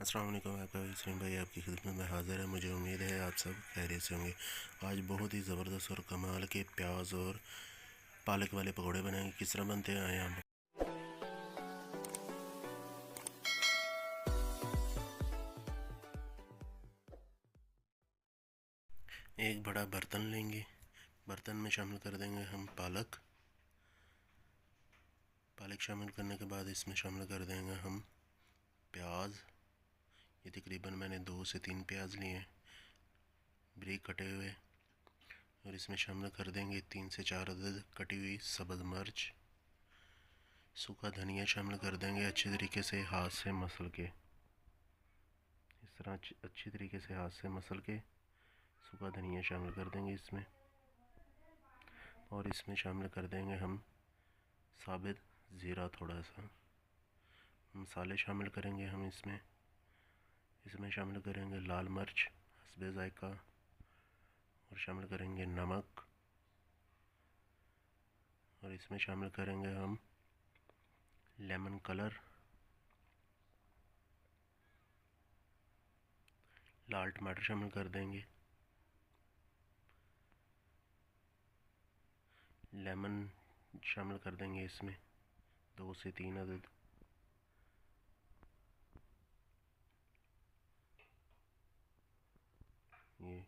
अस्सलाम वालेकुम। आपका सलीम भाई आपकी खिदमत में हाज़िर है। मुझे उम्मीद है आप सब खैरियत से होंगे। आज बहुत ही ज़बरदस्त और कमाल के प्याज और पालक वाले पकौड़े बनाएंगे। किस तरह बनते हैं आए हम। एक बड़ा बर्तन लेंगे। बर्तन में शामिल कर देंगे हम पालक। पालक शामिल करने के बाद इसमें शामिल कर देंगे हम प्याज। ये तकरीबन मैंने 2 से 3 प्याज लिए हैं बारीक कटे हुए। और इसमें शामिल कर देंगे 3 से 4 अदद कटी हुई सब्ज़ मिर्च। सूखा धनिया शामिल कर देंगे अच्छे तरीके से हाथ से मसल के। इस तरह अच्छी तरीके से हाथ से मसल के सूखा धनिया शामिल कर देंगे इसमें। और इसमें शामिल कर देंगे हम साबित ज़ीरा। थोड़ा सा मसाले शामिल करेंगे हम इसमें। इसमें शामिल करेंगे लाल मिर्च हस्बे ज़ायका। और शामिल करेंगे नमक। और इसमें शामिल करेंगे हम लेमन कलर, लाल टमाटर शामिल कर देंगे। लेमन शामिल कर देंगे इसमें 2 से 3 अदद। ये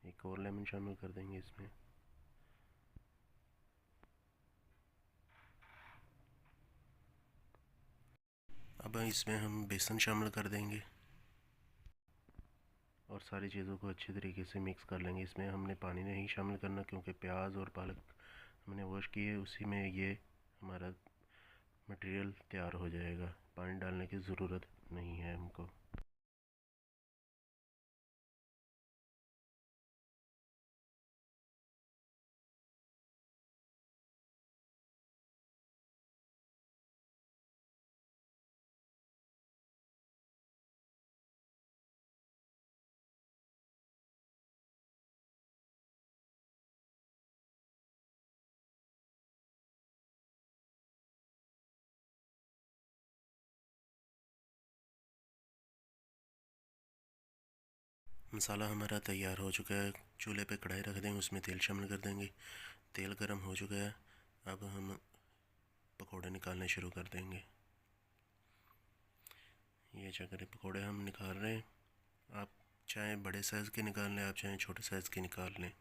एक और लेमन शामिल कर देंगे इसमें। अब इसमें हम बेसन शामिल कर देंगे और सारी चीज़ों को अच्छी तरीके से मिक्स कर लेंगे। इसमें हमने पानी नहीं शामिल करना क्योंकि प्याज और पालक हमने वॉश किए, उसी में ये हमारा मटेरियल तैयार हो जाएगा। पानी डालने की ज़रूरत नहीं है हमको। मसाला हमारा तैयार हो चुका है। चूल्हे पे कढ़ाई रख देंगे, उसमें तेल शामिल कर देंगे। तेल गर्म हो चुका है। अब हम पकोड़े निकालने शुरू कर देंगे। ये चक्कर पकोड़े हम निकाल रहे हैं। आप चाहे बड़े साइज़ के निकाल लें, आप चाहे छोटे साइज़ के निकाल लें।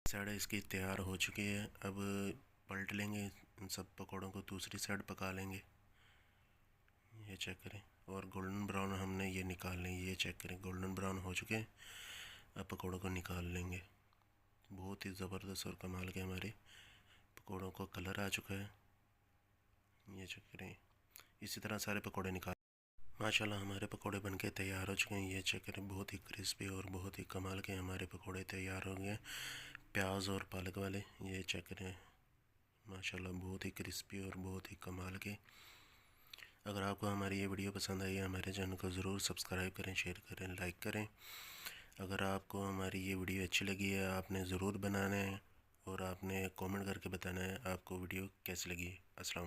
साइड इसकी तैयार हो चुकी है। अब पलट लेंगे इन सब पकोड़ों को, दूसरी साइड पका लेंगे। ये चेक करें। और गोल्डन ब्राउन हमने ये निकाल लें। ये चेक करें गोल्डन ब्राउन हो चुके हैं। अब पकोड़ों को निकाल लेंगे। बहुत ही ज़बरदस्त और कमाल के हमारे पकोड़ों को कलर आ चुका है। ये चेक करें। इसी तरह सारे पकोड़े निकाल। माशाल्लाह हमारे पकोड़े बनके तैयार हो चुके हैं। ये चेक करें बहुत ही क्रिस्पी और बहुत ही कमाल के हमारे पकोड़े तैयार हो गए प्याज और पालक वाले। ये चेक करें माशाल्लाह बहुत ही क्रिस्पी और बहुत ही कमाल के। अगर आपको हमारी ये वीडियो पसंद आई है, हमारे चैनल को ज़रूर सब्सक्राइब करें, शेयर करें, लाइक करें। अगर आपको हमारी ये वीडियो अच्छी लगी है, आपने ज़रूर बनाना है और आपने कमेंट करके बताना है आपको वीडियो कैसी लगी है। अस्सलाम।